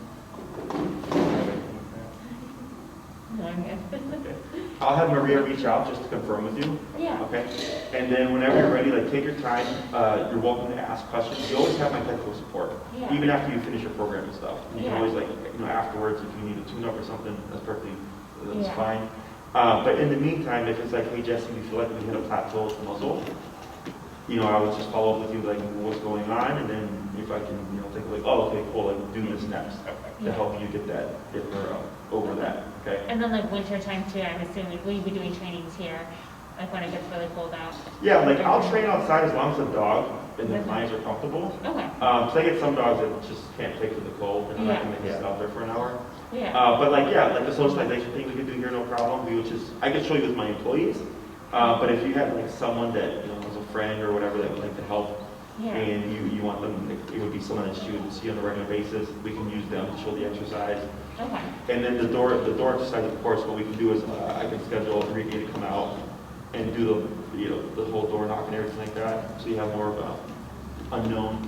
No, I'm good. Okay. I'll have Maria reach out just to confirm with you. Yeah. Okay? And then whenever you're ready, like, take your time. You're welcome to ask questions. You always have my technical support, Yeah. even after you finish your program and stuff. You can Yeah. always, like, you know, afterwards, if you need a tune-up or something, that's Yeah. fine. But in the meantime, if it's like, hey, Jesse, we feel like we hit a plateau with the muzzle, you know, I would just follow up with you, like, what's going on, and then if I can, you know, think like, oh, okay, cool, like, do this next, to help you get her over that, okay? And then like winter time too, I'm assuming, will you be doing trainings here, like when it gets really cold out? Yeah, like, I'll train outside as long as the dog and the clients are comfortable. Okay. So I get some dogs that just can't take to the cold, and I'm not gonna sit out there for an hour. Yeah. But like, yeah, like the socialization thing we could do here, no problem. I could show you with my employees. But if you have like someone that, you know, is a friend or whatever that would like to help, and you want them, it would be someone that you would see on a regular basis, we can use them to show the exercise. Okay. And then the door exercise, of course, what we can do is I can schedule a to come out and do the whole door knock and everything like that. So you have more of a unknown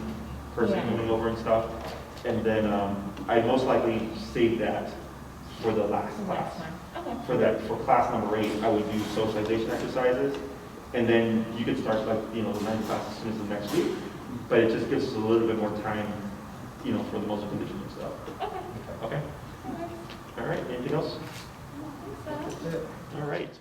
person coming over and stuff. And then I'd most likely save that for the last class. Okay. For class number 8, I would do socialization exercises. And then you could start like, you know, the 9th class as soon as the next week. But it just gives us a little bit more time, you know, for the muscle conditioning stuff. Okay. Okay? All right, anything else? I think so. All right.